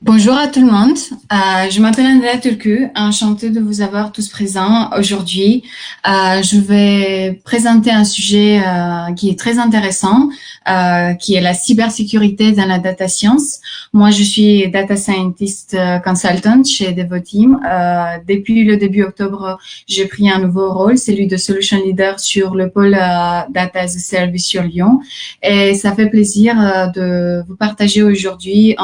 Bonjour à tout le monde. Je m'appelle Andrea Turcu, enchantée de vous avoir tous présents aujourd'hui. Je vais présenter un sujet qui est très intéressant, qui est la cybersécurité dans la data science. Moi, je suis data scientist consultant chez Devoteam. Depuis le début octobre, j'ai pris un nouveau rôle, celui de solution leader sur le pôle Data as a Service sur Lyon. Et ça fait plaisir de vous partager aujourd'hui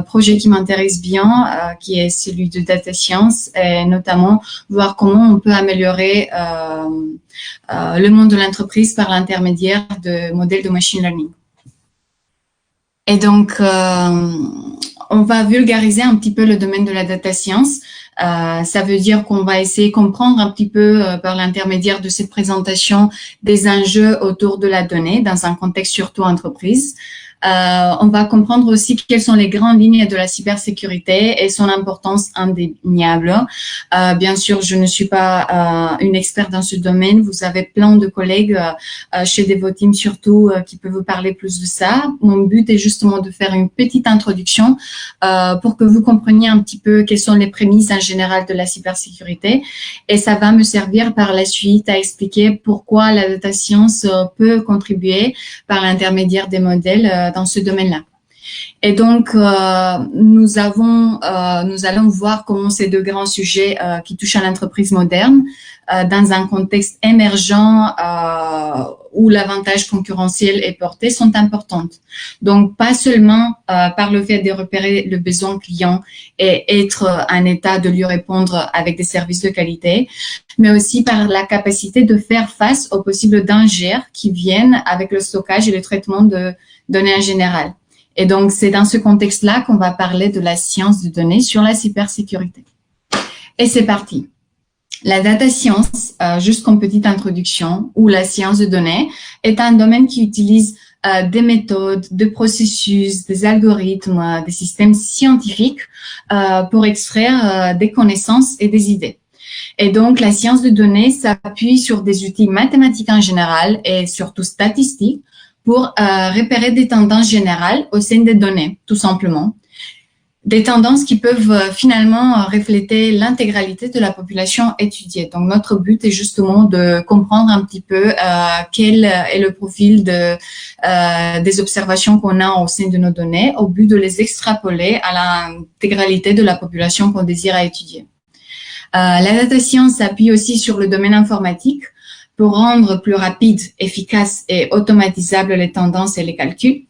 projet qui m'intéresse bien, qui est celui de data science, et notamment voir comment on peut améliorer le monde de l'entreprise par l'intermédiaire de modèles de machine learning. Et donc, on va vulgariser un petit peu le domaine de la data science. Ça veut dire qu'on va essayer de comprendre un petit peu par l'intermédiaire de cette présentation des enjeux autour de la donnée dans un contexte surtout entreprise. On va comprendre aussi quelles sont les grandes lignes de la cybersécurité et son importance indéniable. Bien sûr, je ne suis pas une experte dans ce domaine. Vous avez plein de collègues chez Devoteam surtout qui peuvent vous parler plus de ça. Mon but est justement de faire une petite introduction pour que vous compreniez un petit peu quelles sont les prémices en général de la cybersécurité. Et ça va me servir par la suite à expliquer pourquoi la data science peut contribuer par l'intermédiaire des modèles dans ce domaine-là. Et donc, nous allons voir comment ces deux grands sujets qui touchent à l'entreprise moderne, dans un contexte émergent où l'avantage concurrentiel est porté, sont importantes. Donc, pas seulement par le fait de repérer le besoin client et être en état de lui répondre avec des services de qualité, mais aussi par la capacité de faire face aux possibles dangers qui viennent avec le stockage et le traitement de données en général. Et donc, c'est dans ce contexte-là qu'on va parler de la science de données sur la cybersécurité. Et c'est parti. La data science, juste comme petite introduction, ou la science de données, est un domaine qui utilise des méthodes, des processus, des algorithmes, des systèmes scientifiques pour extraire des connaissances et des idées. Et donc, la science de données s'appuie sur des outils mathématiques en général et surtout statistiques pour repérer des tendances générales au sein des données, tout simplement. Des tendances qui peuvent finalement refléter l'intégralité de la population étudiée. Donc, notre but est justement de comprendre un petit peu quel est le profil des observations qu'on a au sein de nos données au but de les extrapoler à l'intégralité de la population qu'on désire étudier. La data science s'appuie aussi sur le domaine informatique pour rendre plus rapide, efficace et automatisable les tendances et les calculs.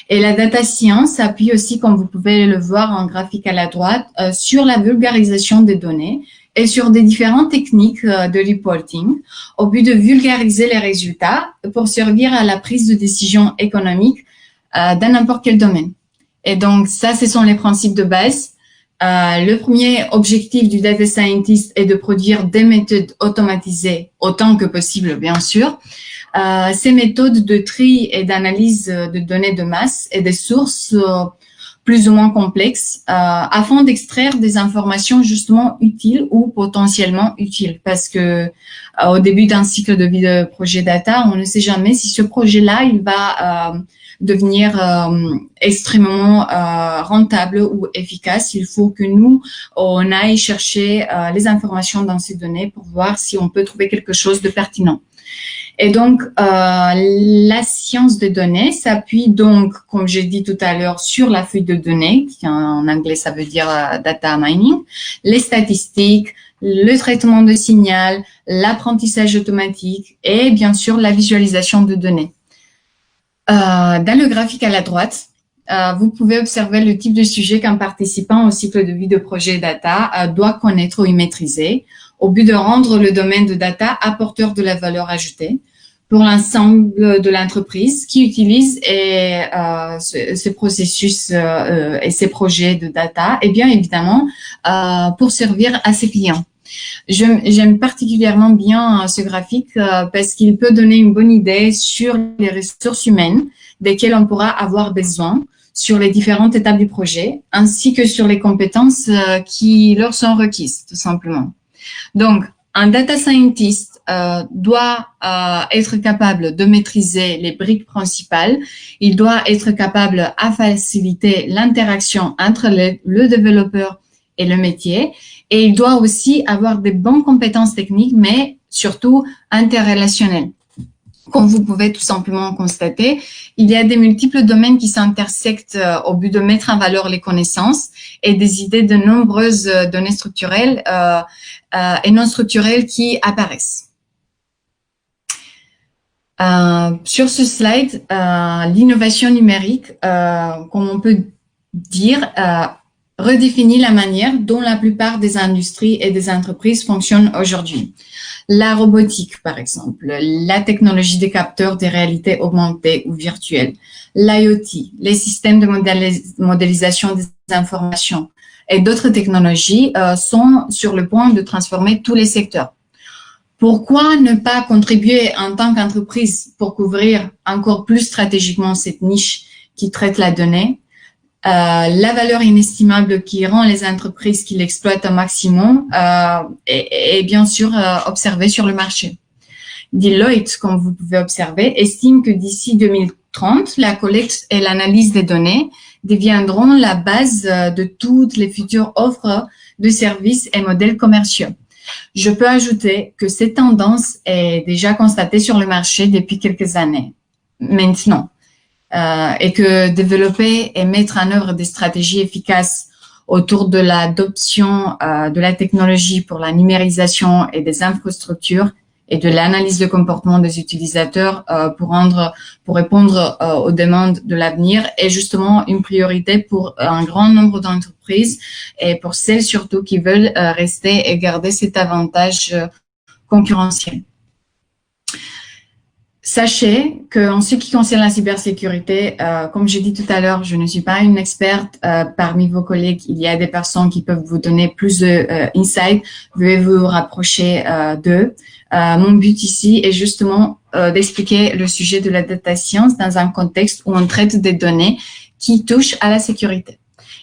Et la data science s'appuie aussi, comme vous pouvez le voir en graphique à la droite, sur la vulgarisation des données et sur des différentes techniques de reporting au but de vulgariser les résultats pour servir à la prise de décision économique dans n'importe quel domaine. Et donc, ça, ce sont les principes de base. Le premier objectif du data scientist est de produire des méthodes automatisées autant que possible, bien sûr. Ces méthodes de tri et d'analyse de données de masse et des sources plus ou moins complexes afin d'extraire des informations justement utiles ou potentiellement utiles. Parce que au début d'un cycle de vie de projet data, on ne sait jamais si ce projet-là, il va devenir extrêmement rentable ou efficace. Il faut que nous, on aille chercher les informations dans ces données pour voir si on peut trouver quelque chose de pertinent. Et donc, la science de données s'appuie donc, comme j'ai dit tout à l'heure, sur la feuille de données, qui en anglais ça veut dire data mining, les statistiques, le traitement de signal, l'apprentissage automatique et bien sûr la visualisation de données. Dans le graphique à la droite, vous pouvez observer le type de sujet qu'un participant au cycle de vie de projet data doit connaître ou y maîtriser au but de rendre le domaine de data apporteur de la valeur ajoutée pour l'ensemble de l'entreprise qui utilise ce processus et ces projets de data et bien évidemment pour servir à ses clients. J'aime particulièrement bien ce graphique parce qu'il peut donner une bonne idée sur les ressources humaines desquelles on pourra avoir besoin sur les différentes étapes du projet, ainsi que sur les compétences qui leur sont requises, tout simplement. Donc, un data scientist doit être capable de maîtriser les briques principales. Il doit être capable à faciliter l'interaction entre le développeur et le métier. Et il doit aussi avoir des bonnes compétences techniques, mais surtout interrelationnelles. Comme vous pouvez tout simplement constater, il y a des multiples domaines qui s'intersectent au but de mettre en valeur les connaissances et des idées de nombreuses données structurelles et non structurelles qui apparaissent. Sur ce slide, l'innovation numérique, comme on peut dire, redéfinit la manière dont la plupart des industries et des entreprises fonctionnent aujourd'hui. La robotique, par exemple, la technologie des capteurs de réalité augmentée ou virtuelle, l'IoT, les systèmes de modélisation des informations et d'autres technologies sont sur le point de transformer tous les secteurs. Pourquoi ne pas contribuer en tant qu'entreprise pour couvrir encore plus stratégiquement cette niche qui traite la donnée? La valeur inestimable qui rend les entreprises qui l'exploitent au maximum est bien sûr observée sur le marché. Deloitte, comme vous pouvez observer, estime que d'ici 2030, la collecte et l'analyse des données deviendront la base de toutes les futures offres de services et modèles commerciaux. Je peux ajouter que cette tendance est déjà constatée sur le marché depuis quelques années maintenant. Et que développer et mettre en œuvre des stratégies efficaces autour de l'adoption de la technologie pour la numérisation et des infrastructures et de l'analyse de comportement des utilisateurs pour répondre aux demandes de l'avenir est justement une priorité pour un grand nombre d'entreprises et pour celles surtout qui veulent rester et garder cet avantage concurrentiel. Sachez qu'en ce qui concerne la cybersécurité, comme j'ai dit tout à l'heure, je ne suis pas une experte. Parmi vos collègues, il y a des personnes qui peuvent vous donner plus de insight. Veuillez vous rapprocher d'eux. Mon but ici est justement d'expliquer le sujet de la data science dans un contexte où on traite des données qui touchent à la sécurité.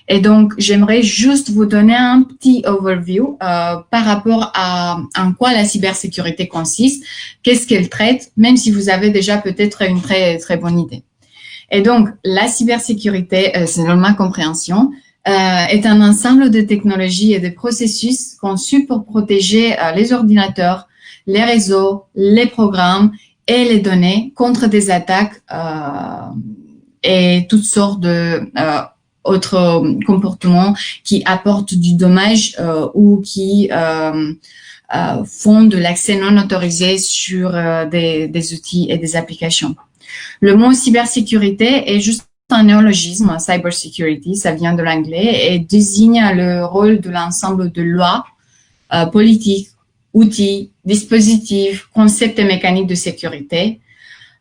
Et donc, j'aimerais juste vous donner un petit overview par rapport à en quoi la cybersécurité consiste, qu'est-ce qu'elle traite, même si vous avez déjà peut-être une très très bonne idée. Et donc, la cybersécurité, selon ma compréhension, est un ensemble de technologies et de processus conçus pour protéger les ordinateurs, les réseaux, les programmes et les données contre des attaques et toutes sortes de autres comportements qui apportent du dommage ou qui font de l'accès non autorisé sur des outils et des applications. Le mot cybersécurité est juste un néologisme, cybersecurity, ça vient de l'anglais et désigne le rôle de l'ensemble de lois, politiques, outils, dispositifs, concepts et mécaniques de sécurité,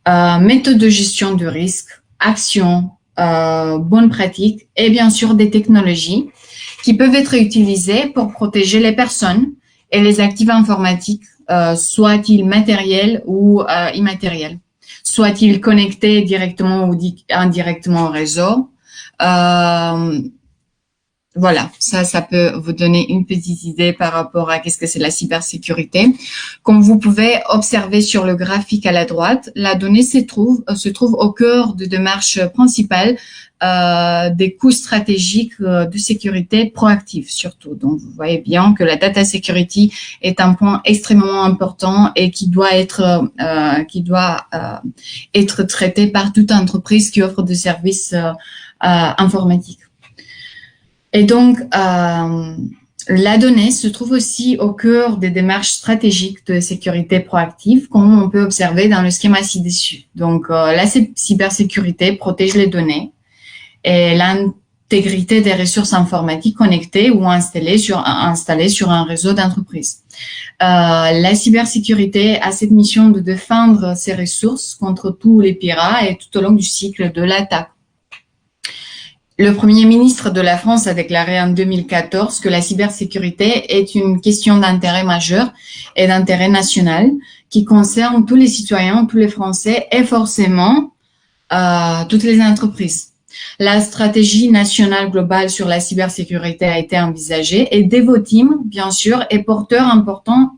méthodes de gestion de risque, actions, bonnes pratiques et bien sûr des technologies qui peuvent être utilisées pour protéger les personnes et les actifs informatiques, soit-ils matériels ou immatériels, soit-ils connectés directement ou indirectement au réseau. Voilà, ça peut vous donner une petite idée par rapport à qu'est-ce que c'est la cybersécurité. Comme vous pouvez observer sur le graphique à la droite, la donnée se trouve au cœur de démarches principales des coûts stratégiques de sécurité proactifs surtout. Donc, vous voyez bien que la data security est un point extrêmement important et qui doit être traité par toute entreprise qui offre des services informatiques. Et donc, la donnée se trouve aussi au cœur des démarches stratégiques de sécurité proactive, comme on peut observer dans le schéma ci-dessus. Donc, la cybersécurité protège les données et l'intégrité des ressources informatiques connectées ou installées sur un réseau d'entreprise. La cybersécurité a cette mission de défendre ces ressources contre tous les pirates et tout au long du cycle de l'attaque. Le Premier ministre de la France a déclaré en 2014 que la cybersécurité est une question d'intérêt majeur et d'intérêt national qui concerne tous les citoyens, tous les Français et forcément toutes les entreprises. La stratégie nationale globale sur la cybersécurité a été envisagée et Devoteam, bien sûr, est porteur important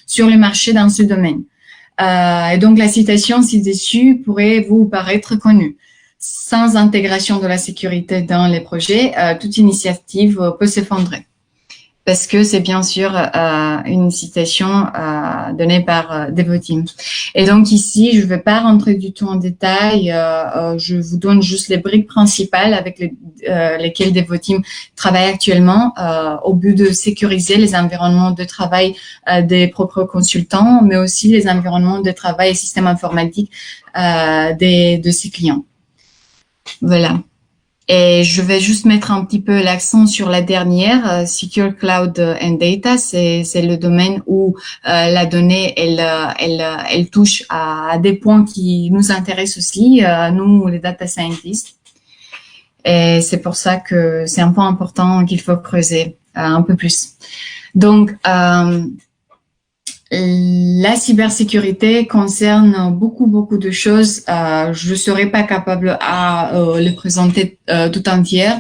sur le marché dans ce domaine. Et donc, la citation ci-dessus pourrait vous paraître connue. Sans intégration de la sécurité dans les projets, toute initiative peut s'effondrer. Parce que c'est bien sûr une citation donnée par Devoteam. Et donc ici, je ne vais pas rentrer du tout en détail. Je vous donne juste les briques principales avec lesquelles Devoteam travaille actuellement au but de sécuriser les environnements de travail des propres consultants, mais aussi les environnements de travail et systèmes informatiques de ses clients. Voilà. Et je vais juste mettre un petit peu l'accent sur la dernière, Secure Cloud and Data. C'est le domaine où la donnée, elle touche à des points qui nous intéressent aussi, nous, les data scientists. Et c'est pour ça que c'est un point important qu'il faut creuser un peu plus. Donc, la cybersécurité concerne beaucoup de choses. Je ne serai pas capable à le présenter tout entière,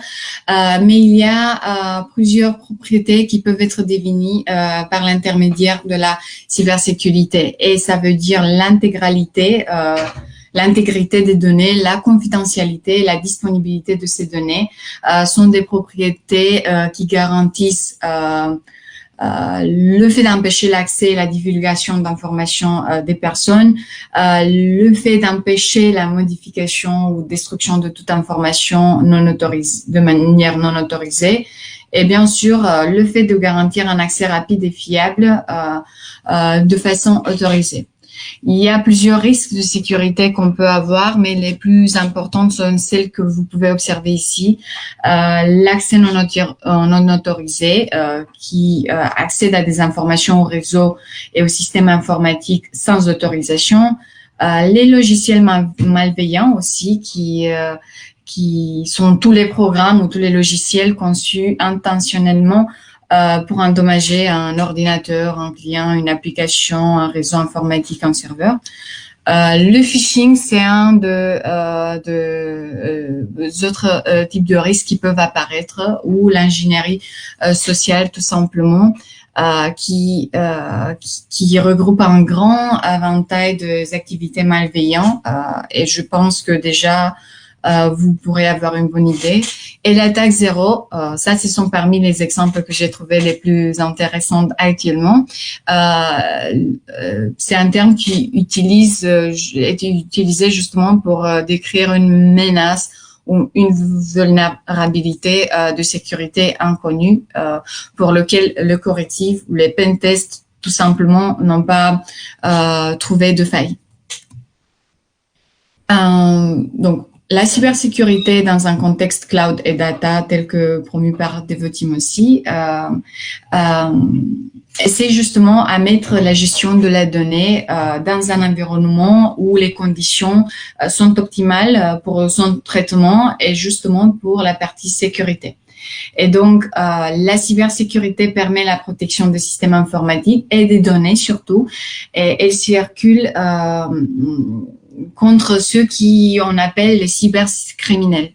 mais il y a plusieurs propriétés qui peuvent être définies par l'intermédiaire de la cybersécurité. Et ça veut dire l'intégralité des données, la confidentialité, la disponibilité de ces données sont des propriétés qui garantissent le fait d'empêcher l'accès et la divulgation d'informations des personnes, le fait d'empêcher la modification ou destruction de toute information non autorisée, de manière non autorisée, et bien sûr le fait de garantir un accès rapide et fiable de façon autorisée. Il y a plusieurs risques de sécurité qu'on peut avoir, mais les plus importantes sont celles que vous pouvez observer ici. L'accès non autorisé qui accède à des informations au réseau et au système informatique sans autorisation. Les logiciels malveillants aussi qui sont tous les programmes ou tous les logiciels conçus intentionnellement pour endommager un ordinateur, un client, une application, un réseau informatique, un serveur. Le phishing, c'est un des autres types de risques qui peuvent apparaître, ou l'ingénierie sociale, tout simplement, qui regroupe un grand éventail des activités malveillantes. Et je pense que déjà, vous pourrez avoir une bonne idée. Et l'attaque zéro, ça, ce sont parmi les exemples que j'ai trouvé les plus intéressants actuellement. C'est un terme qui est utilisé justement pour décrire une menace ou une vulnérabilité de sécurité inconnue pour lequel le correctif ou les pentests tout simplement n'ont pas trouvé de faille. Donc, la cybersécurité dans un contexte cloud et data tel que promu par Devoteam aussi, c'est justement à mettre la gestion de la donnée dans un environnement où les conditions sont optimales pour son traitement et justement pour la partie sécurité. Et donc, la cybersécurité permet la protection des systèmes informatiques et des données surtout, et elle circule contre ceux qui on appelle les cybercriminels.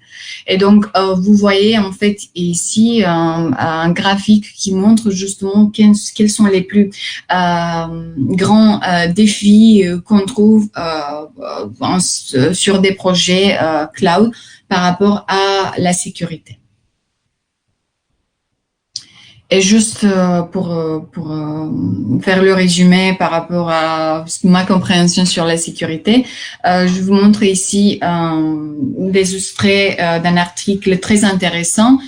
Et donc, vous voyez en fait ici un graphique qui montre justement quels sont les plus grands défis qu'on trouve sur des projets cloud par rapport à la sécurité. Et juste pour faire le résumé par rapport à ma compréhension sur la sécurité, je vous montre ici des extraits d'un article très intéressant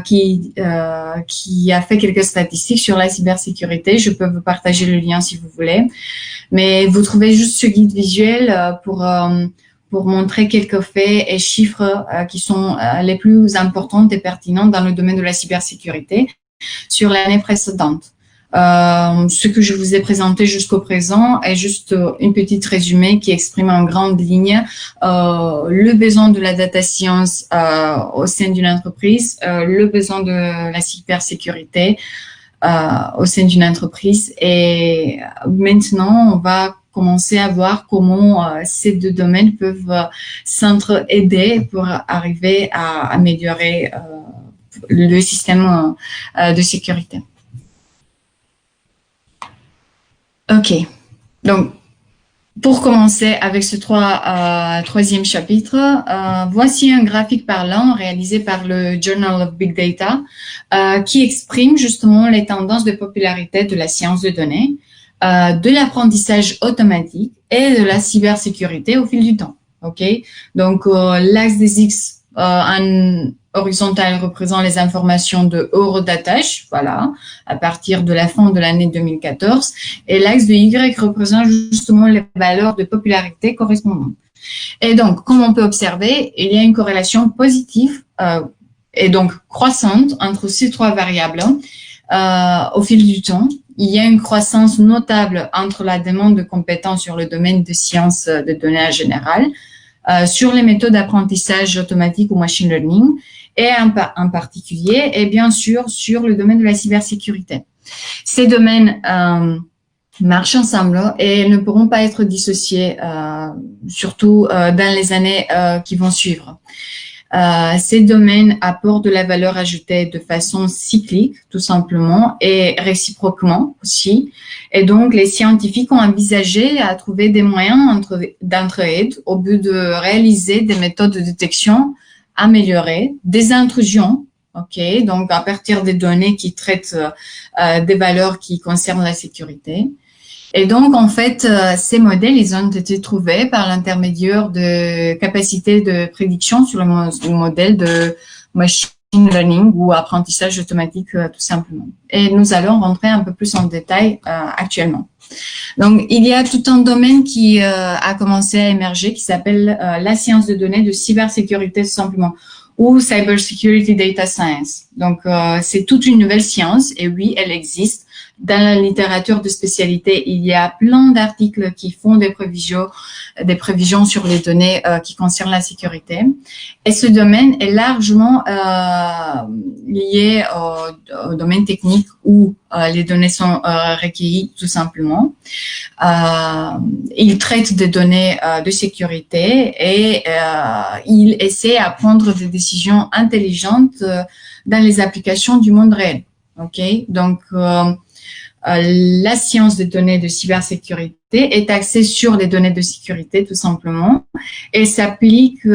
qui a fait quelques statistiques sur la cybersécurité. Je peux vous partager le lien si vous voulez. Mais vous trouvez juste ce guide visuel pour montrer quelques faits et chiffres qui sont les plus importants et pertinents dans le domaine de la cybersécurité sur l'année précédente. Ce que je vous ai présenté jusqu'au présent est juste une petite résumé qui exprime en grande ligne le besoin de la data science au sein d'une entreprise, le besoin de la cybersécurité au sein d'une entreprise. Et maintenant, on va commencer à voir comment ces deux domaines peuvent s'entraider pour arriver à améliorer le système de sécurité. OK. Donc, pour commencer avec ce troisième chapitre, voici un graphique parlant réalisé par le Journal of Big Data qui exprime justement les tendances de popularité de la science de données, de l'apprentissage automatique et de la cybersécurité au fil du temps. OK? Donc, l'axe des X en horizontal représente les informations de haut datage, voilà, à partir de la fin de l'année 2014, et l'axe de Y représente justement les valeurs de popularité correspondantes. Et donc, comme on peut observer, il y a une corrélation positive et donc croissante entre ces trois variables au fil du temps. Il y a une croissance notable entre la demande de compétences sur le domaine de sciences de données en général, sur les méthodes d'apprentissage automatique ou machine learning, et en particulier, et bien sûr, sur le domaine de la cybersécurité. Ces domaines marchent ensemble et ne pourront pas être dissociés, surtout dans les années qui vont suivre. Ces domaines apportent de la valeur ajoutée de façon cyclique, tout simplement, et réciproquement aussi. Et donc, les scientifiques ont envisagé à trouver des moyens d'entraide au but de réaliser des méthodes de détection améliorées, des intrusions, OK, donc à partir des données qui traitent des valeurs qui concernent la sécurité. Et donc, en fait, ces modèles, ils ont été trouvés par l'intermédiaire de capacités de prédiction sur le modèle de machine learning ou apprentissage automatique, tout simplement. Et nous allons rentrer un peu plus en détail actuellement. Donc, il y a tout un domaine qui a commencé à émerger qui s'appelle la science de données de cybersécurité, tout simplement, ou Cybersecurity Data Science. Donc, c'est toute une nouvelle science et oui, elle existe. Dans la littérature de spécialité, il y a plein d'articles qui font des prévisions sur les données qui concernent la sécurité. Et ce domaine est largement lié au domaine technique où les données sont recueillies tout simplement. Il traite des données de sécurité et il essaie à prendre des décisions intelligentes dans les applications du monde réel. OK? Donc, la science des données de cybersécurité est axée sur les données de sécurité, tout simplement, et s'applique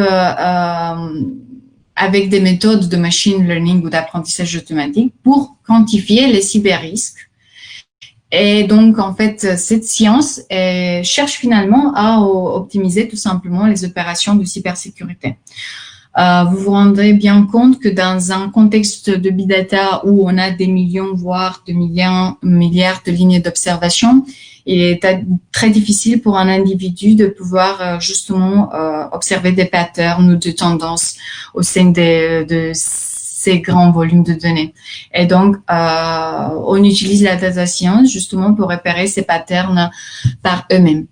avec des méthodes de machine learning ou d'apprentissage automatique pour quantifier les cyberrisques. Et donc, en fait, cette science cherche finalement à optimiser tout simplement les opérations de cybersécurité. Vous vous rendrez bien compte que dans un contexte de big data où on a des millions, voire de milliards de lignes d'observation, il est très difficile pour un individu de pouvoir justement observer des patterns ou des tendances au sein de ces grands volumes de données. Et donc, on utilise la data science justement pour repérer ces patterns par eux-mêmes.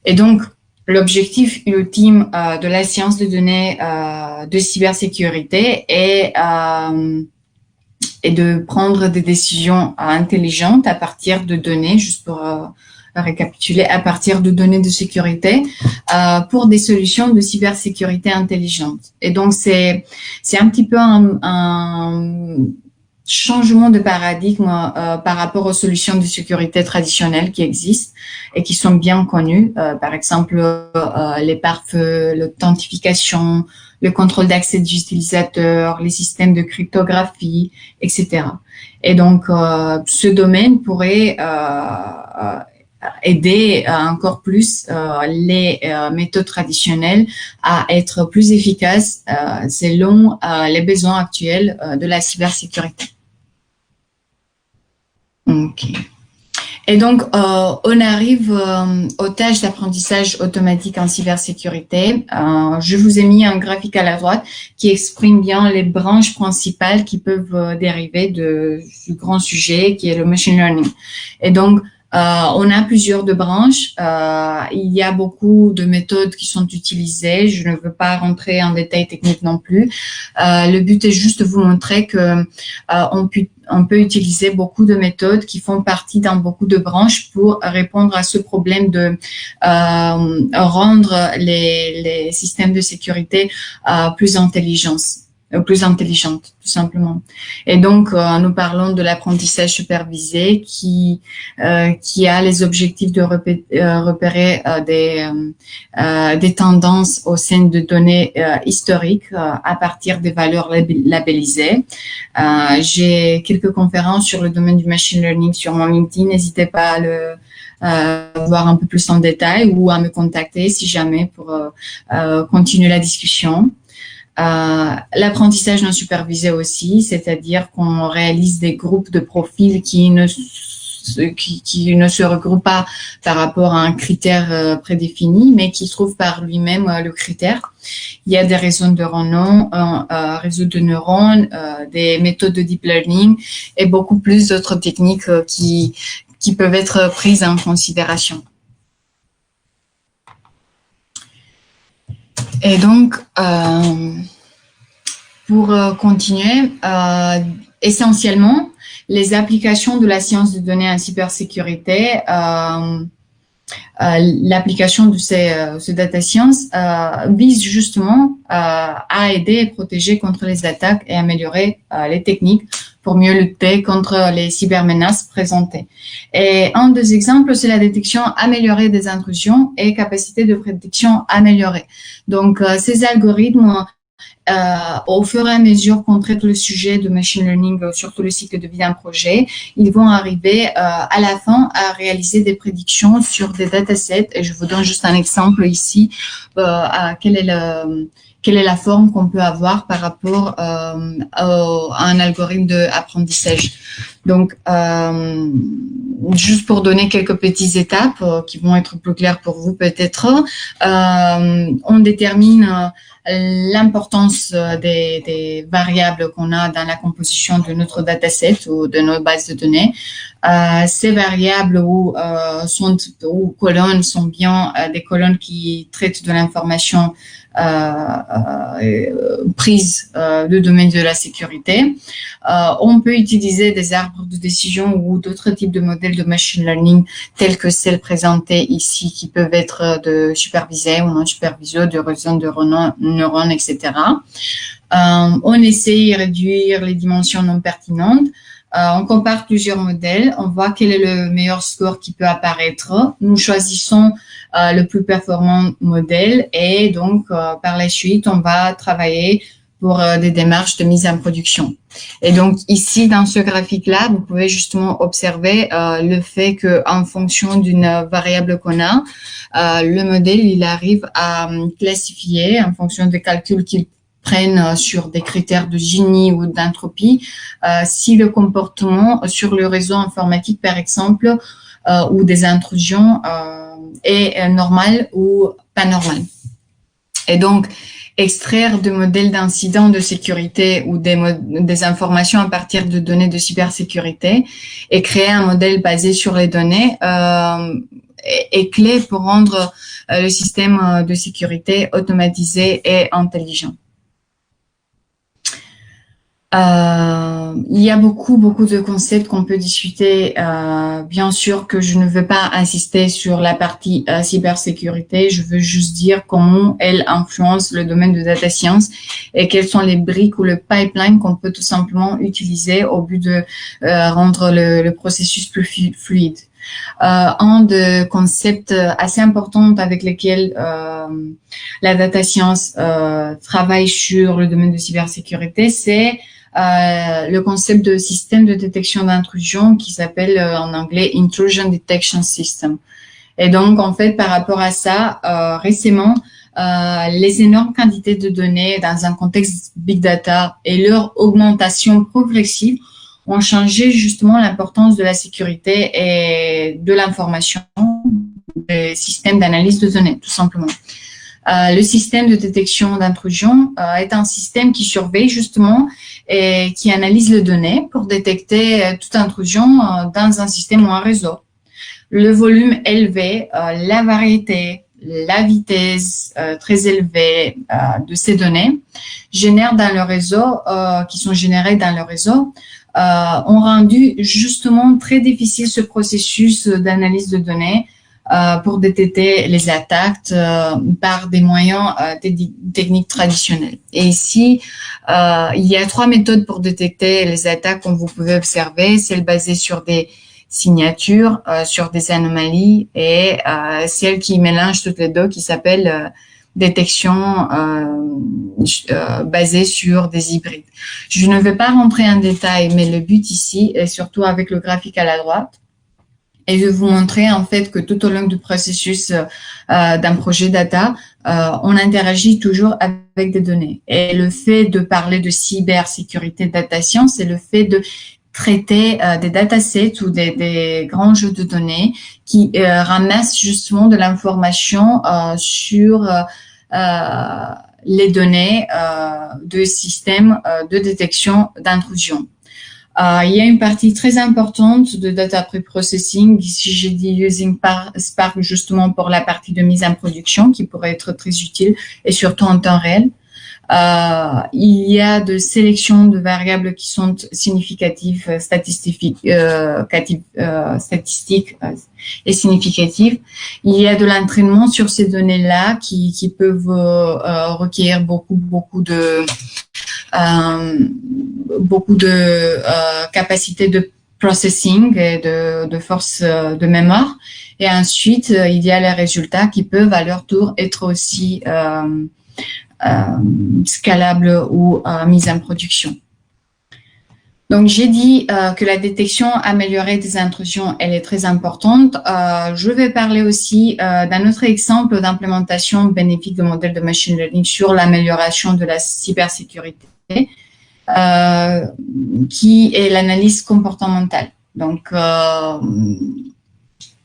Et donc, l'objectif ultime de la science de données de cybersécurité est de prendre des décisions intelligentes à partir de données, juste pour récapituler, à partir de données de sécurité pour des solutions de cybersécurité intelligentes. Et donc, c'est un petit peu un changement de paradigme par rapport aux solutions de sécurité traditionnelles qui existent et qui sont bien connues, par exemple les pare-feux, l'authentification, le contrôle d'accès des utilisateurs, les systèmes de cryptographie, etc. Et donc, ce domaine pourrait aider encore plus les méthodes traditionnelles à être plus efficaces selon les besoins actuels de la cybersécurité. OK. Et donc, on arrive aux tâches d'apprentissage automatique en cybersécurité. Je vous ai mis un graphique à la droite qui exprime bien les branches principales qui peuvent dériver du grand sujet qui est le machine learning. Et donc, On a plusieurs de branches. Il y a beaucoup de méthodes qui sont utilisées. Je ne veux pas rentrer en détail technique non plus. Le but est juste de vous montrer que on peut utiliser beaucoup de méthodes qui font partie dans beaucoup de branches pour répondre à ce problème de rendre les systèmes de sécurité plus intelligentes, tout simplement. Et donc, nous parlons de l'apprentissage supervisé qui a les objectifs de repérer des tendances au sein de données historiques à partir des valeurs labellisées. J'ai quelques conférences sur le domaine du machine learning sur mon LinkedIn. N'hésitez pas à le voir un peu plus en détail ou à me contacter si jamais pour continuer la discussion. L'apprentissage non supervisé aussi, c'est-à-dire qu'on réalise des groupes de profils qui ne se regroupent pas par rapport à un critère prédéfini, mais qui trouvent par lui-même le critère. Il y a des réseaux de neurones, des méthodes de deep learning et beaucoup plus d'autres techniques qui peuvent être prises en considération. Et donc, pour continuer, essentiellement, les applications de la science de données en cybersécurité, l'application de ce data science vise justement à aider et protéger contre les attaques et améliorer les techniques pour mieux lutter contre les cybermenaces présentées. Et un des exemples, c'est la détection améliorée des intrusions et capacité de prédiction améliorée. Donc, ces algorithmes, au fur et à mesure qu'on traite le sujet de machine learning sur tout le cycle de vie d'un projet, ils vont arriver à la fin à réaliser des prédictions sur des datasets. Et je vous donne juste un exemple ici, quelle est la forme qu'on peut avoir par rapport à un algorithme d'apprentissage. Donc, juste pour donner quelques petites étapes qui vont être plus claires pour vous peut-être, on détermine l'importance des variables qu'on a dans la composition de notre dataset ou de nos bases de données. Ces variables ou colonnes sont bien des colonnes qui traitent de l'information prise du domaine de la sécurité. On peut utiliser des arbres de décision ou d'autres types de modèles de machine learning tels que celles présentées ici qui peuvent être de supervisés ou non supervisés, de réseaux de neurones, etc. On essaie de réduire les dimensions non pertinentes. On compare plusieurs modèles, on voit quel est le meilleur score qui peut apparaître. Nous choisissons le plus performant modèle et donc par la suite, on va travailler pour des démarches de mise en production. Et donc ici, dans ce graphique-là, vous pouvez justement observer le fait que en fonction d'une variable qu'on a, le modèle, il arrive à classifier en fonction des calculs qu'il prennent sur des critères de Gini ou d'entropie, si le comportement sur le réseau informatique, par exemple, ou des intrusions est normal ou pas normal. Et donc, extraire des modèles d'incidents de sécurité ou des informations à partir de données de cybersécurité et créer un modèle basé sur les données est clé pour rendre le système de sécurité automatisé et intelligent. Il y a beaucoup de concepts qu'on peut discuter. Bien sûr que je ne veux pas insister sur la partie cybersécurité. Je veux juste dire comment elle influence le domaine de data science et quelles sont les briques ou le pipeline qu'on peut tout simplement utiliser au but de rendre le processus plus fluide. Un des concepts assez importants avec lesquels la data science travaille sur le domaine de cybersécurité, c'est le concept de système de détection d'intrusion qui s'appelle en anglais Intrusion Detection System. Et donc, en fait, par rapport à ça, récemment, les énormes quantités de données dans un contexte big data et leur augmentation progressive ont changé justement l'importance de la sécurité et de l'information des systèmes d'analyse de données, tout simplement. Le système de détection d'intrusion est un système qui surveille justement et qui analyse les données pour détecter toute intrusion dans un système ou un réseau. le volume élevé, la variété, la vitesse très élevée de ces données génèrent dans le réseau, qui sont générées dans le réseau, ont rendu justement très difficile ce processus d'analyse de données pour détecter les attaques par des moyens techniques traditionnels. Et ici, il y a 3 méthodes pour détecter les attaques, comme vous pouvez observer. Celle basée sur des signatures, sur des anomalies, et celle qui mélange toutes les deux, qui s'appelle détection basée sur des hybrides. Je ne vais pas rentrer en détail, mais le but ici, et surtout avec le graphique à la droite, et je vais vous montrer en fait que tout au long du processus d'un projet data, on interagit toujours avec des données. Et le fait de parler de cybersécurité data science, c'est le fait de traiter des datasets ou des grands jeux de données qui ramassent justement de l'information sur les données de systèmes de détection d'intrusion. Il y a une partie très importante de data pre-processing. Ici, j'ai dit using Spark justement pour la partie de mise en production qui pourrait être très utile et surtout en temps réel. Il y a de sélection de variables qui sont significatives, statistiques et significatives. Il y a de l'entraînement sur ces données-là qui peuvent requérir beaucoup de capacité de processing et de force de mémoire. Et ensuite, il y a les résultats qui peuvent à leur tour être aussi scalables ou mis en production. Donc, j'ai dit que la détection améliorée des intrusions, elle est très importante. Je vais parler aussi d'un autre exemple d'implémentation bénéfique de modèles de machine learning sur l'amélioration de la cybersécurité, qui est l'analyse comportementale. Donc,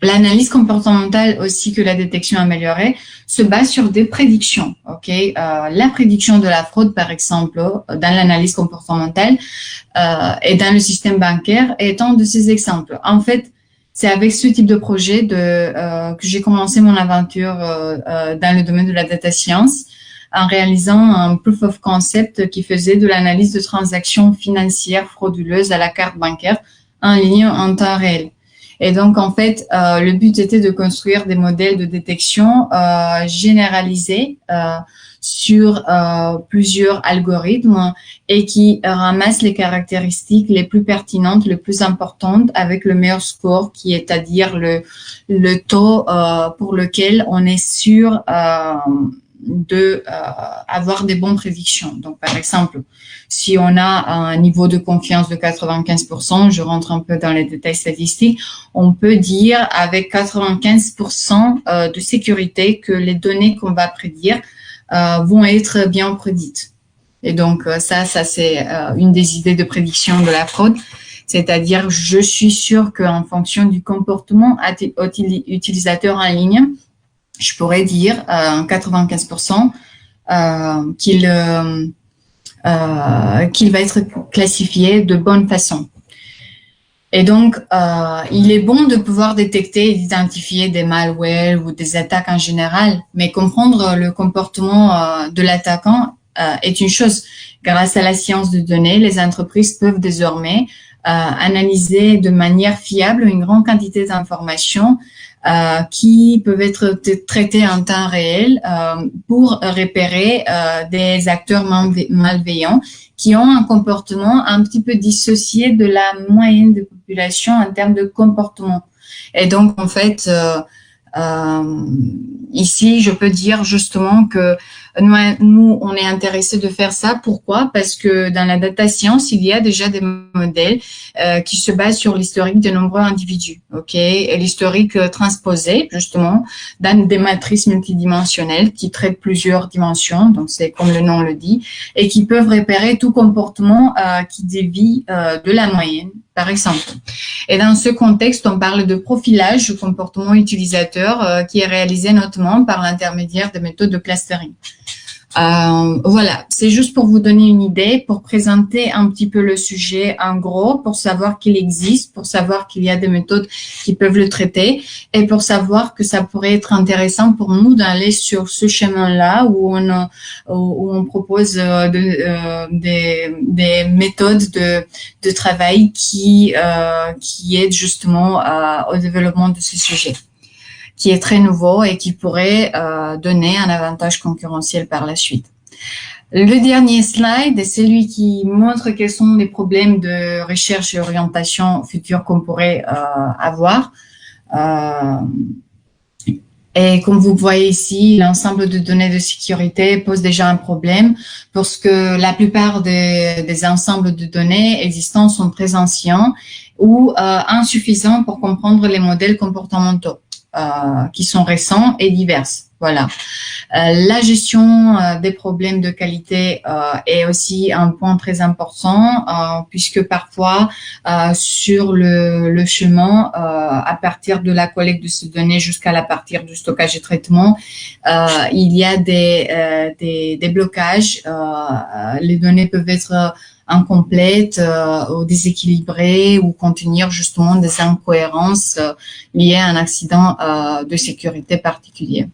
l'analyse comportementale aussi que la détection améliorée se base sur des prédictions. La prédiction de la fraude, par exemple, dans l'analyse comportementale et dans le système bancaire étant de ces exemples. En fait, c'est avec ce type de projet que j'ai commencé mon aventure dans le domaine de la data science, en réalisant un proof of concept qui faisait de l'analyse de transactions financières frauduleuses à la carte bancaire en ligne en temps réel. Et donc, en fait, le but était de construire des modèles de détection généralisés sur plusieurs algorithmes et qui ramassent les caractéristiques les plus pertinentes, les plus importantes avec le meilleur score, qui est à dire le taux pour lequel on est sûr avoir des bonnes prédictions. Donc, par exemple, si on a un niveau de confiance de 95%, je rentre un peu dans les détails statistiques, on peut dire avec 95% de sécurité que les données qu'on va prédire vont être bien prédites. Et donc, ça c'est une des idées de prédiction de la fraude. C'est-à-dire, je suis sûr qu'en fonction du comportement utilisateur en ligne, je pourrais dire 95% qu'il va être classifié de bonne façon. Et donc, il est bon de pouvoir détecter et identifier des malwares ou des attaques en général, mais comprendre le comportement de l'attaquant est une chose. Grâce à la science de données, les entreprises peuvent désormais analyser de manière fiable une grande quantité d'informations qui peuvent être traitées en temps réel pour repérer des acteurs malveillants qui ont un comportement un petit peu dissocié de la moyenne de population en termes de comportement. Et donc, en fait, ici, je peux dire justement que nous, on est intéressé de faire ça. Pourquoi? Parce que dans la data science, il y a déjà des modèles qui se basent sur l'historique de nombreux individus, et l'historique transposé justement dans des matrices multidimensionnelles qui traitent plusieurs dimensions, donc c'est comme le nom le dit, et qui peuvent repérer tout comportement qui dévie de la moyenne, par exemple. Et dans ce contexte, on parle de profilage du comportement utilisateur qui est réalisé notamment par l'intermédiaire des méthodes de clustering. Voilà, c'est juste pour vous donner une idée, pour présenter un petit peu le sujet en gros, pour savoir qu'il existe, pour savoir qu'il y a des méthodes qui peuvent le traiter et pour savoir que ça pourrait être intéressant pour nous d'aller sur ce chemin-là où on propose des méthodes de travail qui aident justement au développement de ce sujet, qui est très nouveau et qui pourrait donner un avantage concurrentiel par la suite. Le dernier slide est celui qui montre quels sont les problèmes de recherche et orientation future qu'on pourrait avoir. Et comme vous voyez ici, l'ensemble de données de sécurité pose déjà un problème parce que la plupart des ensembles de données existants sont très anciens ou insuffisants pour comprendre les modèles comportementaux. Qui sont récents et diverses. Voilà. La gestion des problèmes de qualité est aussi un point très important puisque parfois sur le chemin, à partir de la collecte de ces données jusqu'à la partie du stockage et traitement, il y a des blocages. Les données peuvent être incomplètes ou déséquilibrées ou contenir justement des incohérences liées à un accident de sécurité particulier.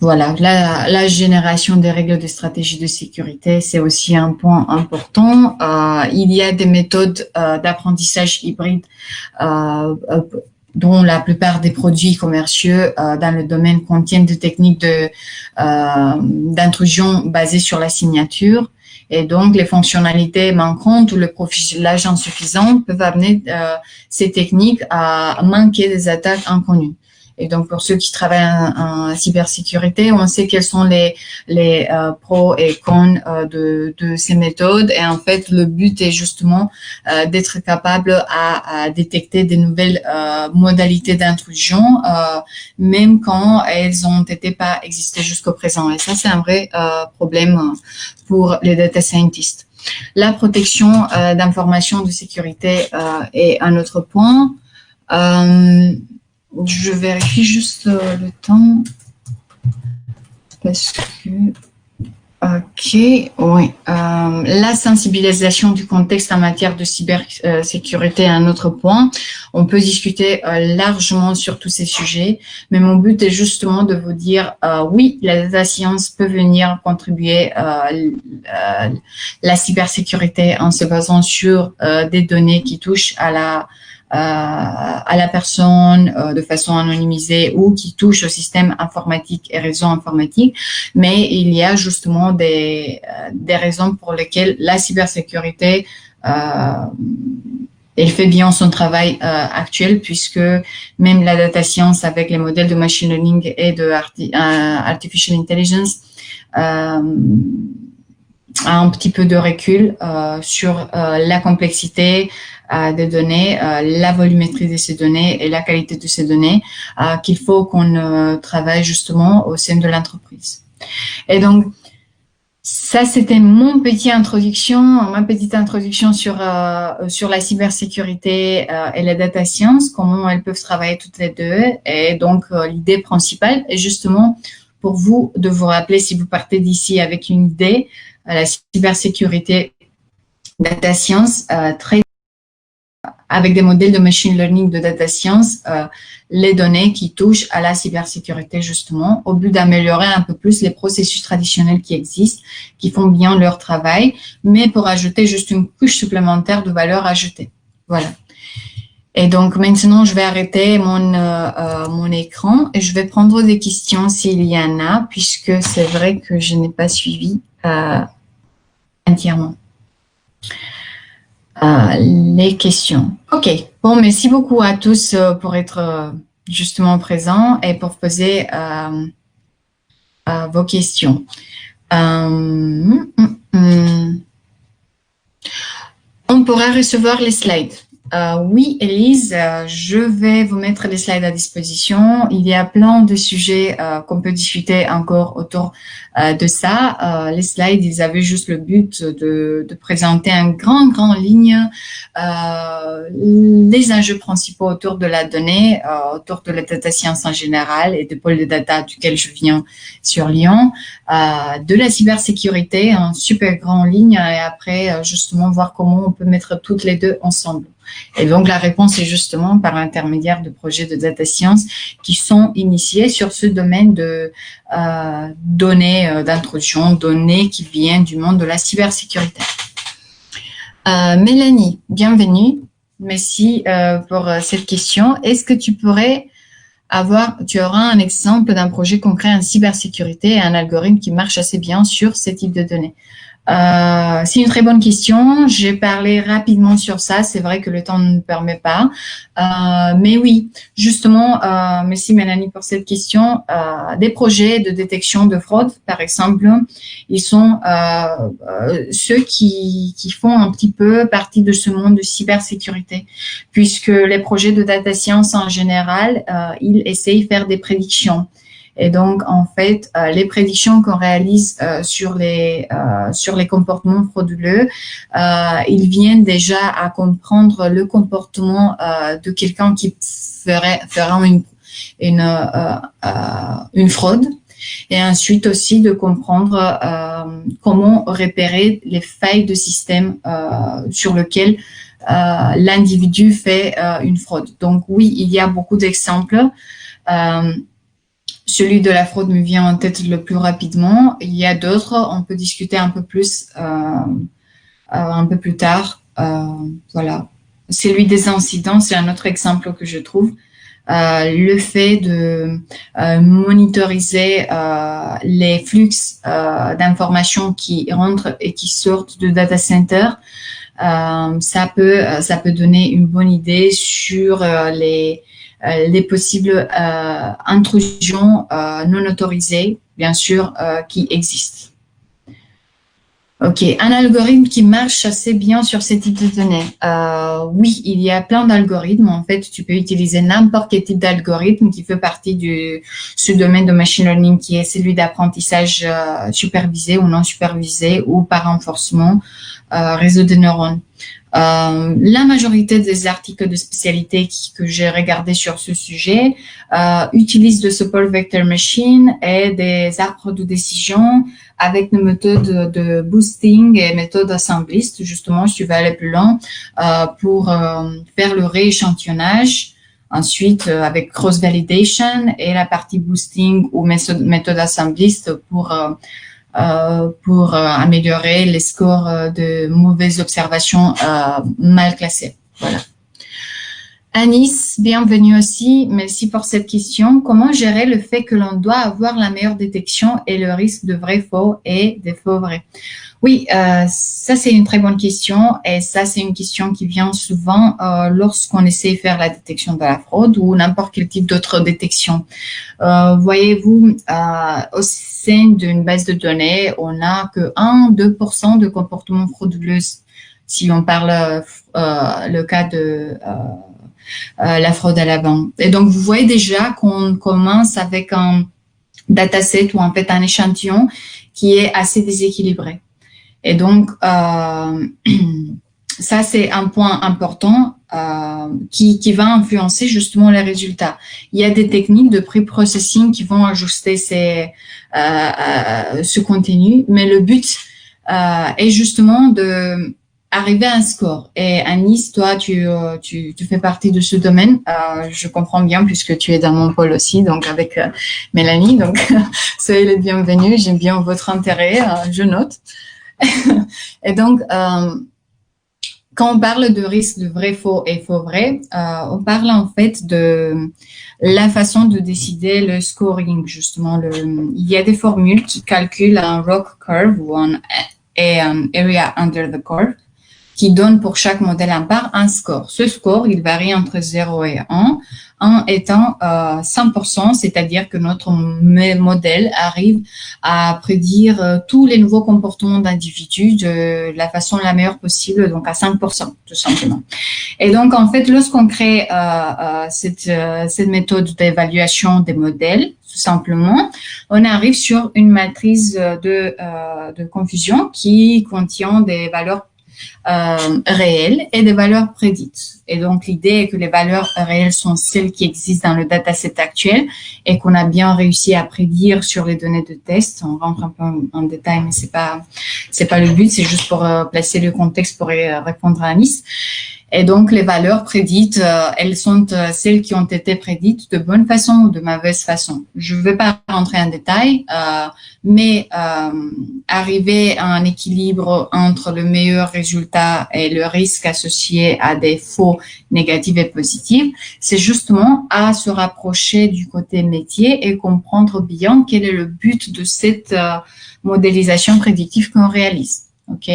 Voilà, la génération des règles de stratégie de sécurité, c'est aussi un point important. Il y a des méthodes d'apprentissage hybride dont la plupart des produits commerciaux dans le domaine contiennent des techniques d'intrusion basées sur la signature. Et donc, les fonctionnalités manquantes ou le profilage insuffisant peuvent amener ces techniques à manquer des attaques inconnues. Et donc, pour ceux qui travaillent en cybersécurité, on sait quels sont les pros et cons de ces méthodes. Et en fait, le but est justement d'être capable à détecter des nouvelles modalités d'intrusion, même quand elles ont été pas existé jusqu'au présent. Et ça, c'est un vrai problème pour les data scientists. La protection d'informations de sécurité est un autre point. Je vérifie juste le temps parce que ok, oui. La sensibilisation du contexte en matière de cybersécurité est un autre point. On peut discuter largement sur tous ces sujets, mais mon but est justement de vous dire oui, la data science peut venir contribuer la cybersécurité en se basant sur des données qui touchent à la personne de façon anonymisée ou qui touche au système informatique et réseau informatique, mais il y a justement des raisons pour lesquelles la cybersécurité elle fait bien son travail actuel, puisque même la data science avec les modèles de machine learning et de artificial intelligence a un petit peu de recul sur la complexité des données, la volumétrie de ces données et la qualité de ces données qu'il faut qu'on travaille justement au sein de l'entreprise. Et donc, ça, c'était ma petite introduction sur la cybersécurité et la data science, comment elles peuvent travailler toutes les deux. Et donc, l'idée principale est justement pour vous de vous rappeler, si vous partez d'ici avec une idée, la cybersécurité, data science, très avec des modèles de machine learning de data science, les données qui touchent à la cybersécurité justement, au but d'améliorer un peu plus les processus traditionnels qui existent, qui font bien leur travail, mais pour ajouter juste une couche supplémentaire de valeur ajoutée. Voilà. Et donc maintenant, je vais arrêter mon écran et je vais prendre des questions s'il y en a, puisque c'est vrai que je n'ai pas suivi entièrement. Les questions. OK. Bon, merci beaucoup à tous pour être justement présents et pour poser vos questions. On pourra recevoir les slides. Oui, Elise, je vais vous mettre les slides à disposition. Il y a plein de sujets qu'on peut discuter encore autour de ça. Les slides, ils avaient juste le but de présenter en grand ligne les enjeux principaux autour de la donnée, autour de la data science en général et de pôle de data duquel je viens sur Lyon, de la cybersécurité en super grand ligne et après justement voir comment on peut mettre toutes les deux ensemble. Et donc, la réponse est justement par l'intermédiaire de projets de data science qui sont initiés sur ce domaine de données d'introduction, données qui viennent du monde de la cybersécurité. Mélanie, bienvenue. Merci pour cette question. Est-ce que tu auras un exemple d'un projet concret en cybersécurité et un algorithme qui marche assez bien sur ce type de données? C'est une très bonne question. J'ai parlé rapidement sur ça. C'est vrai que le temps ne nous permet pas. Mais oui, justement, merci Mélanie pour cette question. Des projets de détection de fraude, par exemple, ils sont ceux qui font un petit peu partie de ce monde de cybersécurité, puisque les projets de data science en général, ils essayent de faire des prédictions. Et donc, en fait, les prédictions qu'on réalise sur les comportements frauduleux, ils viennent déjà à comprendre le comportement de quelqu'un qui fera une fraude. Et ensuite aussi de comprendre comment repérer les failles de système sur lequel l'individu fait une fraude. Donc oui, il y a beaucoup d'exemples. Celui de la fraude me vient en tête le plus rapidement. Il y a d'autres, on peut discuter un peu plus un peu plus tard. Voilà. Celui des incidents, c'est un autre exemple que je trouve. Le fait de monitoriser les flux d'informations qui rentrent et qui sortent de data center, ça peut donner une bonne idée sur les possibles intrusions non autorisées, bien sûr, qui existent. Ok, un algorithme qui marche assez bien sur ces types de données. Oui, il y a plein d'algorithmes. En fait, tu peux utiliser n'importe quel type d'algorithme qui fait partie de ce domaine de machine learning qui est celui d'apprentissage supervisé ou non supervisé ou par renforcement réseau de neurones. La majorité des articles de spécialité que j'ai regardés sur ce sujet utilisent de ce Support Vector Machine et des arbres de décision avec des méthodes de boosting et méthodes assemblistes. Justement, je vais aller plus loin pour faire le rééchantillonnage. Ensuite, avec cross-validation et la partie boosting ou méthode assembliste pour améliorer les scores de mauvaises observations mal classées. Voilà. Anis, bienvenue aussi. Merci pour cette question. Comment gérer le fait que l'on doit avoir la meilleure détection et le risque de vrai-faux et de faux-vrai? Oui, ça c'est une très bonne question et ça c'est une question qui vient souvent lorsqu'on essaie de faire la détection de la fraude ou n'importe quel type d'autre détection. Voyez-vous, au sein d'une base de données, on n'a que 1-2% de comportements frauduleux si on parle le cas de la fraude à la banque. Et donc, vous voyez déjà qu'on commence avec un dataset ou en fait un échantillon qui est assez déséquilibré. Et donc, ça, c'est un point important qui va influencer justement les résultats. Il y a des techniques de pre-processing qui vont ajuster ce contenu, mais le but est justement de arriver à un score. Et Anis, toi, tu fais partie de ce domaine. Je comprends bien puisque tu es dans mon pôle aussi, donc avec Mélanie. Donc, soyez les bienvenus. J'aime bien votre intérêt. Je note. Et donc, quand on parle de risque de vrai, faux et faux vrai, on parle en fait de la façon de décider le scoring, justement. Il y a des formules qui calculent un ROC curve ou un area under the curve, qui donne pour chaque modèle impar un score. Ce score, il varie entre 0 et 1, 1 étant 100%, c'est-à-dire que notre modèle arrive à prédire tous les nouveaux comportements d'individus de la façon la meilleure possible, donc à 5%, tout simplement. Et donc, en fait, lorsqu'on crée cette méthode d'évaluation des modèles, tout simplement, on arrive sur une matrice de confusion qui contient des valeurs réelles et des valeurs prédites. Et donc, l'idée est que les valeurs réelles sont celles qui existent dans le dataset actuel et qu'on a bien réussi à prédire sur les données de test. On rentre un peu en détail, mais c'est pas le but, c'est juste pour placer le contexte pour répondre à Anis. Et donc, les valeurs prédites, elles sont celles qui ont été prédites de bonne façon ou de mauvaise façon. Je ne vais pas rentrer en détail, mais arriver à un équilibre entre le meilleur résultat et le risque associé à des faux négatifs et positifs, c'est justement à se rapprocher du côté métier et comprendre bien quel est le but de cette modélisation prédictive qu'on réalise. OK?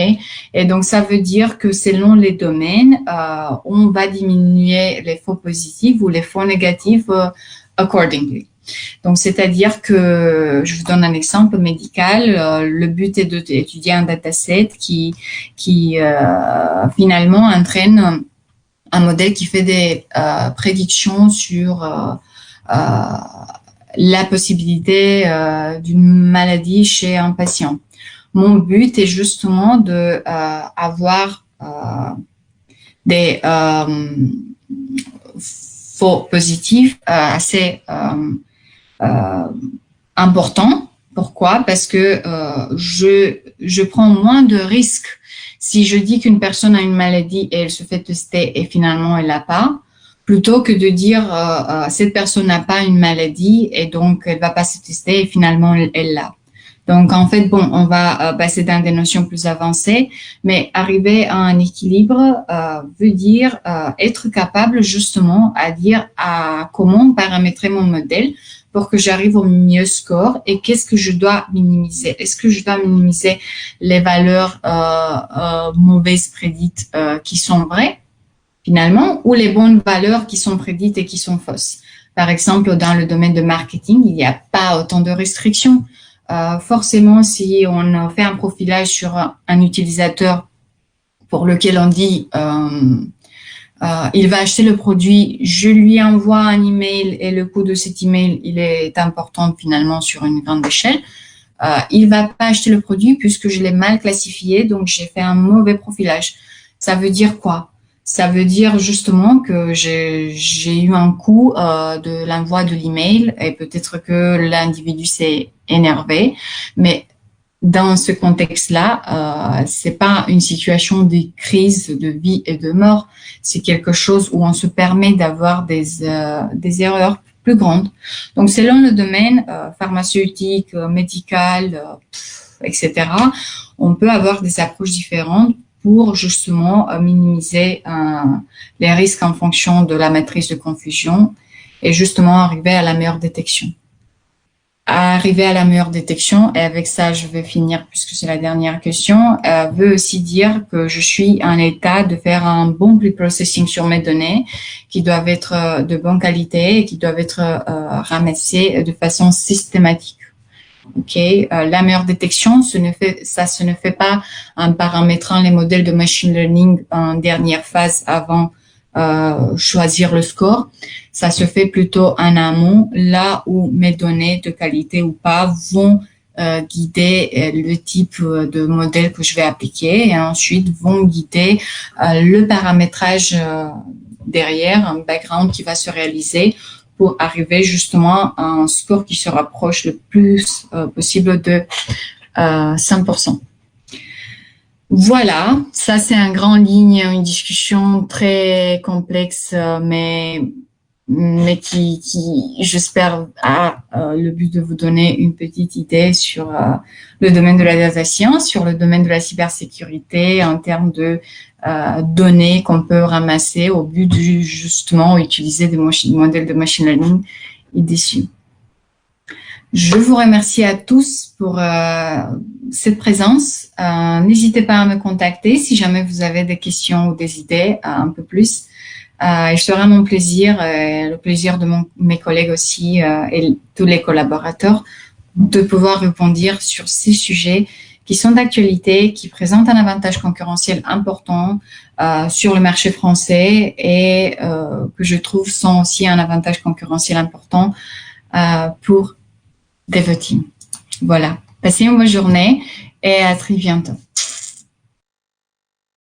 Et donc, ça veut dire que selon les domaines, on va diminuer les faux positifs ou les faux négatifs accordingly. Donc, c'est-à-dire que, je vous donne un exemple médical, le but est d'étudier un dataset qui finalement entraîne un modèle qui fait des prédictions sur la possibilité d'une maladie chez un patient. Mon but est justement de avoir des faux positifs assez importants. Pourquoi? Parce que je prends moins de risques si je dis qu'une personne a une maladie et elle se fait tester et finalement elle l'a pas, plutôt que de dire cette personne n'a pas une maladie et donc elle va pas se tester et finalement elle l'a. Donc, en fait, bon, on va passer dans des notions plus avancées, mais arriver à un équilibre veut dire être capable justement à dire comment paramétrer mon modèle pour que j'arrive au mieux score et qu'est-ce que je dois minimiser. Est-ce que je dois minimiser les valeurs mauvaises prédites qui sont vraies, finalement, ou les bonnes valeurs qui sont prédites et qui sont fausses? Par exemple, dans le domaine de marketing, il n'y a pas autant de restrictions. Forcément, si on fait un profilage sur un utilisateur pour lequel on dit il va acheter le produit, je lui envoie un email et le coût de cet email il est important finalement sur une grande échelle, il va pas acheter le produit puisque je l'ai mal classifié, donc j'ai fait un mauvais profilage. Ça veut dire quoi? Ça veut dire justement que j'ai eu un coût de l'envoi de l'email et peut-être que l'individu s'est énervé, mais dans ce contexte-là, c'est pas une situation de crise de vie et de mort, c'est quelque chose où on se permet d'avoir des erreurs plus grandes. Donc, selon le domaine pharmaceutique, médical, etc., on peut avoir des approches différentes pour justement minimiser les risques en fonction de la matrice de confusion et justement arriver à la meilleure détection. Arriver à la meilleure détection, et avec ça je vais finir puisque c'est la dernière question, veut aussi dire que je suis en état de faire un bon pre-processing sur mes données qui doivent être de bonne qualité et qui doivent être ramassées de façon systématique. Ok, la meilleure détection, ça se ne fait pas en paramétrant les modèles de machine learning en dernière phase avant choisir le score. Ça se fait plutôt en amont, là où mes données de qualité ou pas vont guider le type de modèle que je vais appliquer et ensuite vont guider le paramétrage derrière, un background qui va se réaliser pour arriver justement à un score qui se rapproche le plus possible de 100%. Voilà, ça c'est en grande ligne une discussion très complexe, mais qui j'espère a le but de vous donner une petite idée sur le domaine de la data science, sur le domaine de la cybersécurité en termes de données qu'on peut ramasser au but de justement utiliser des modèles de machine learning dessus. Je vous remercie à tous pour cette présence. N'hésitez pas à me contacter si jamais vous avez des questions ou des idées un peu plus. Et je serai mon plaisir, le plaisir de mes collègues aussi et tous les collaborateurs de pouvoir répondre sur ces sujets qui sont d'actualité, qui présentent un avantage concurrentiel important sur le marché français et que je trouve sont aussi un avantage concurrentiel important pour Devoteam. Voilà. Passez une bonne journée et à très bientôt.